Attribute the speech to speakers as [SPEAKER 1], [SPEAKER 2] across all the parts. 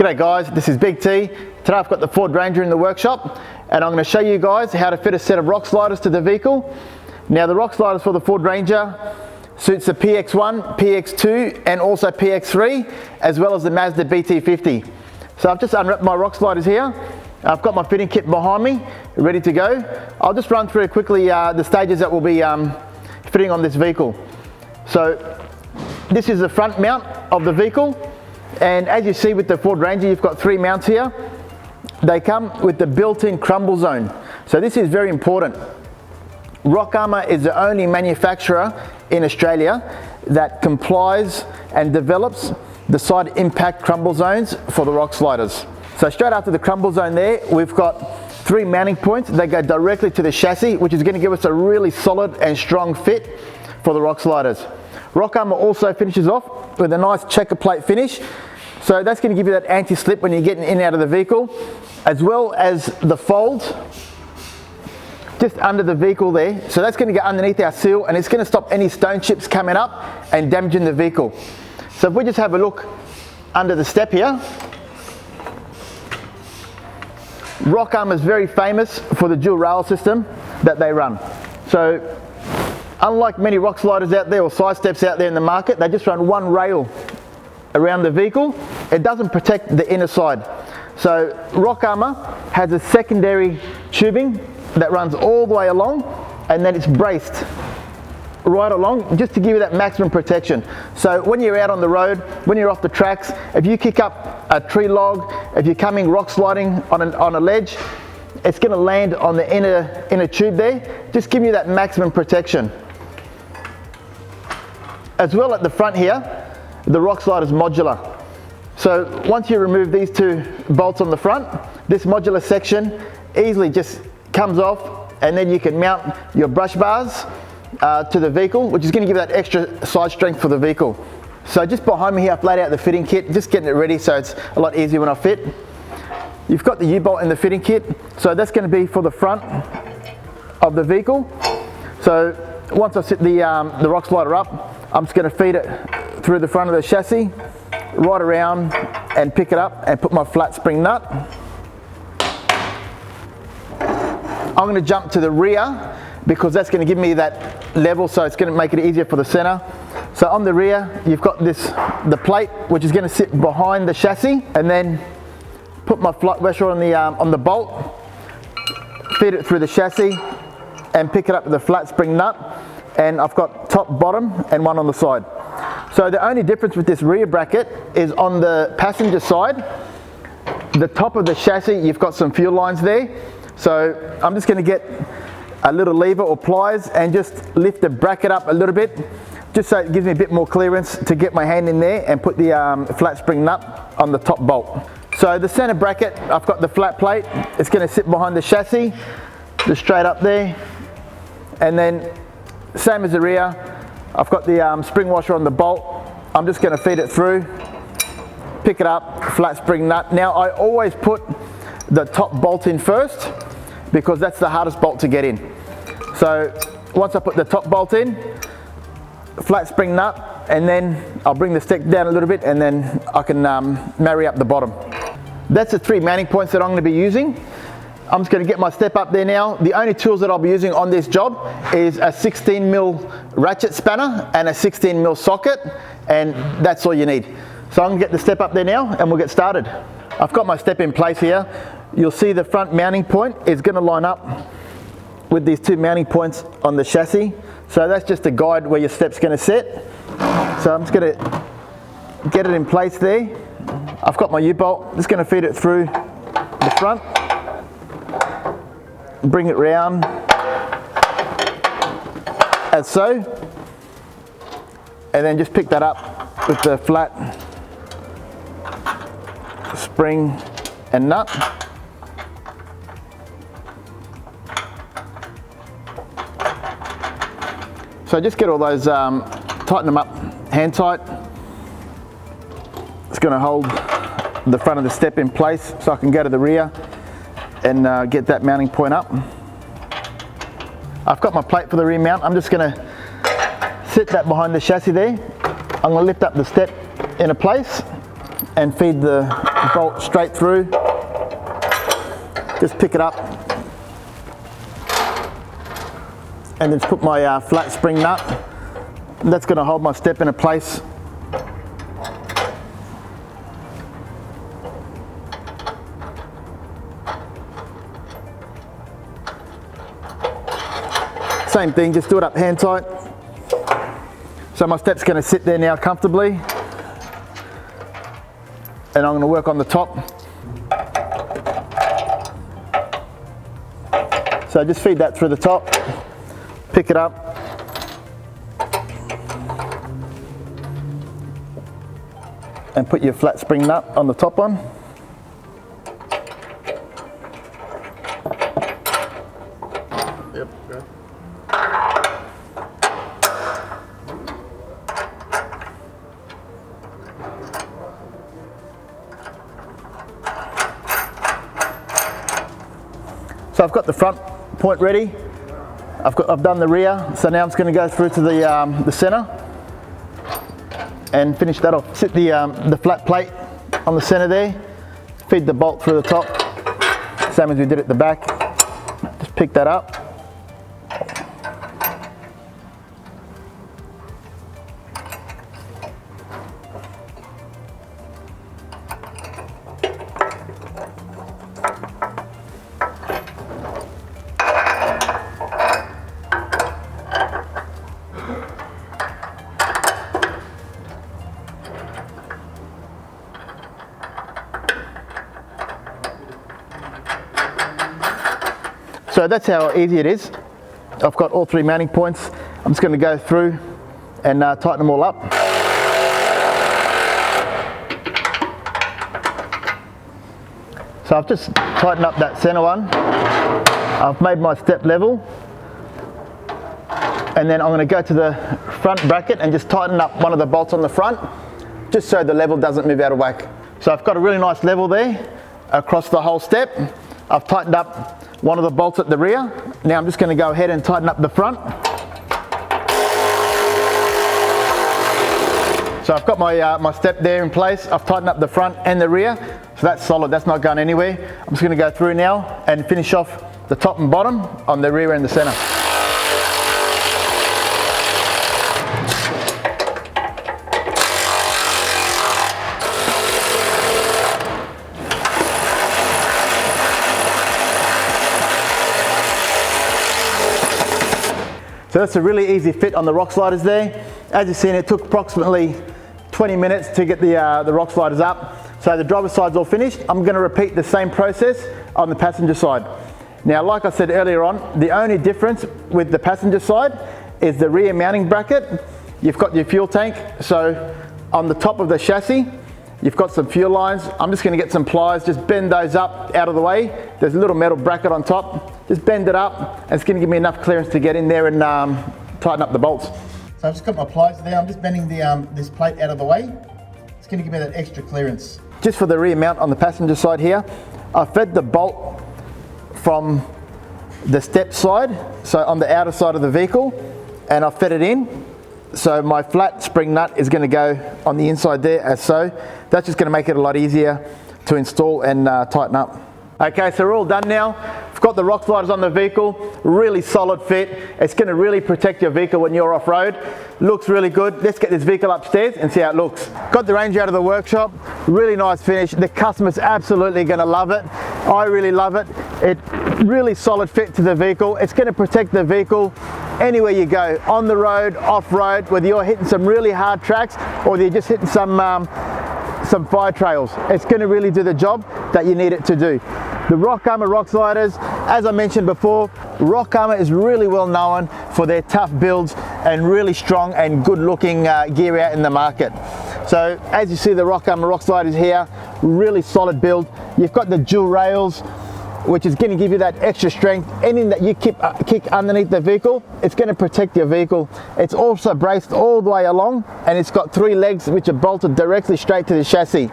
[SPEAKER 1] G'day guys, this is Big T. Today I've got the Ford Ranger in the workshop and I'm going to show you guys how to fit a set of rock sliders to the vehicle. Now the rock sliders for the Ford Ranger suits the PX1, PX2 and also PX3 as well as the Mazda Bt50. So I've just unwrapped my rock sliders here. I've got my fitting kit behind me, ready to go. I'll just run through quickly the stages that will be fitting on this vehicle. So this is the front mount of the vehicle. And as you see with the Ford Ranger, you've got three mounts here. They come with the built-in crumble zone. So this is very important. Rockarmor is the only manufacturer in Australia that complies and develops the side impact crumble zones for the rock sliders. So straight after the crumble zone there, we've got three mounting points. They go directly to the chassis, which is going to give us a really solid and strong fit for the rock sliders. Rockarmor also finishes off with a nice checker plate finish. So that's going to give you that anti-slip when you're getting in and out of the vehicle, as well as the fold just under the vehicle there. So that's going to go underneath our seal and it's going to stop any stone chips coming up and damaging the vehicle. So if we just have a look under the step here, Rockarmor is very famous for the dual rail system that they run. So unlike many rock sliders out there or Sidesteps out there in the market, they just run one rail around the vehicle. It doesn't protect the inner side. So Rockarmor has a secondary tubing that runs all the way along and then it's braced right along just to give you that maximum protection. So when you're out on the road, when you're off the tracks, if you kick up a tree log, if you're coming rock sliding on a ledge, it's going to land on the inner tube there, just giving you that maximum protection. As well at the front here, the rock slide is modular. So once you remove these two bolts on the front, this modular section easily just comes off and then you can mount your brush bars to the vehicle, which is going to give that extra side strength for the vehicle. So just behind me here, I've laid out the fitting kit, just getting it ready so it's a lot easier when I fit. You've got the U-bolt in the fitting kit, so that's going to be for the front of the vehicle. So once I set the rock slider up, I'm just going to feed it through the front of the chassis, right around and pick it up and put my flat spring nut. I'm going to jump to the rear because that's going to give me that level, so it's going to make it easier for the center. So on the rear, you've got the plate, which is going to sit behind the chassis, and then put my flight washer on the bolt, feed it through the chassis, and pick it up with the flat spring nut. And I've got top, bottom, and one on the side. So the only difference with this rear bracket is on the passenger side, the top of the chassis, you've got some fuel lines there. So I'm just going to get a little lever or pliers and just lift the bracket up a little bit, just so it gives me a bit more clearance to get my hand in there and put the flat spring nut on the top bolt. So the center bracket, I've got the flat plate. It's going to sit behind the chassis, just straight up there. And then same as the rear, I've got the spring washer on the bolt. I'm just going to feed it through, pick it up, flat spring nut. Now I always put the top bolt in first because that's the hardest bolt to get in. So once I put the top bolt in, flat spring nut, and then I'll bring the stick down a little bit and then I can marry up the bottom. That's the three mounting points that I'm going to be using. I'm just going to get my step up there now. The only tools that I'll be using on this job is a 16mm ratchet spanner and a 16mm socket, and that's all you need. So I'm going to get the step up there now and we'll get started. I've got my step in place here. You'll see the front mounting point is going to line up with these two mounting points on the chassis. So that's just a guide where your step's going to sit. So I'm just going to get it in place there. I've got my U-bolt, just going to feed it through the front. Bring it round as so, and then just pick that up with the flat spring and nut. So just get all those, tighten them up hand tight. It's going to hold the front of the step in place so I can go to the rear and get that mounting point up. I've got my plate for the rear mount. I'm just going to sit that behind the chassis there. I'm going to lift up the step into place and feed the bolt straight through. Just pick it up and then just put my flat spring nut. That's going to hold my step in place. Same thing, just do it up hand tight. So my step's going to sit there now comfortably, and I'm going to work on the top. So just feed that through the top, pick it up, and put your flat spring nut on the top one.
[SPEAKER 2] Yep, okay.
[SPEAKER 1] So I've got the front point ready. I've done the rear. So now I'm just going to go through to the center and finish that off. Sit the flat plate on the center there. Feed the bolt through the top, same as we did at the back. Just pick that up. So that's how easy it is. I've got all three mounting points. I'm just going to go through and tighten them all up. So I've just tightened up that center one. I've made my step level. And then I'm going to go to the front bracket and just tighten up one of the bolts on the front, just so the level doesn't move out of whack. So I've got a really nice level there across the whole step. I've tightened up one of the bolts at the rear. Now I'm just going to go ahead and tighten up the front. So I've got my step there in place. I've tightened up the front and the rear. So that's solid, that's not going anywhere. I'm just going to go through now and finish off the top and bottom on the rear and the center. So that's a really easy fit on the rock sliders there. As you've seen, it took approximately 20 minutes to get the rock sliders up. So the driver's side's all finished. I'm going to repeat the same process on the passenger side. Now, like I said earlier on, the only difference with the passenger side is the rear mounting bracket. You've got your fuel tank. So on the top of the chassis, you've got some fuel lines. I'm just going to get some pliers, just bend those up out of the way. There's a little metal bracket on top. Just bend it up, and it's going to give me enough clearance to get in there and tighten up the bolts. So I've just got my pliers there. I'm just bending this plate out of the way. It's going to give me that extra clearance. Just for the rear mount on the passenger side here, I fed the bolt from the step side, so on the outer side of the vehicle, and I fed it in. So my flat spring nut is going to go on the inside there as so. That's just going to make it a lot easier to install and tighten up. Okay, so we're all done now. I've got the rock sliders on the vehicle, really solid fit. It's going to really protect your vehicle when you're off-road. Looks really good. Let's get this vehicle upstairs and see how it looks. Got the Ranger out of the workshop, really nice finish. The customer's absolutely going to love it. I really love it. It really solid fit to the vehicle. It's going to protect the vehicle anywhere you go, on the road, off-road, whether you're hitting some really hard tracks or you're just hitting some fire trails. It's going to really do the job that you need it to do. The Rockarmor rock sliders, as I mentioned before, Rockarmor is really well known for their tough builds and really strong and good looking gear out in the market. So as you see, the Rockarmor rock sliders here, really solid build. You've got the dual rails, which is going to give you that extra strength. Anything that you kick underneath the vehicle, it's going to protect your vehicle. It's also braced all the way along, and it's got 3 legs which are bolted directly straight to the chassis.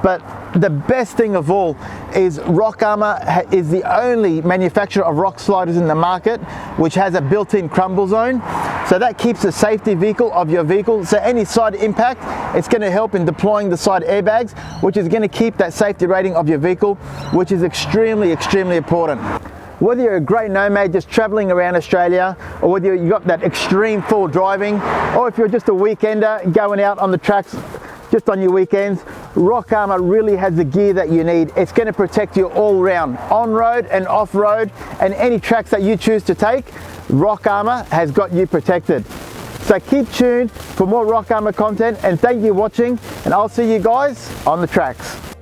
[SPEAKER 1] But the best thing of all is Rockarmor is the only manufacturer of rock sliders in the market which has a built-in crumble zone. So that keeps the safety vehicle of your vehicle. So any side impact, it's going to help in deploying the side airbags, which is going to keep that safety rating of your vehicle, which is extremely important. Whether you're a great nomad just traveling around Australia, or whether you've got that extreme full driving, or if you're just a weekender going out on the tracks just on your weekends, Rockarmor really has the gear that you need. It's going to protect you all round, on-road and off-road, and any tracks that you choose to take, Rockarmor has got you protected. So keep tuned for more Rockarmor content, and thank you for watching, and I'll see you guys on the tracks.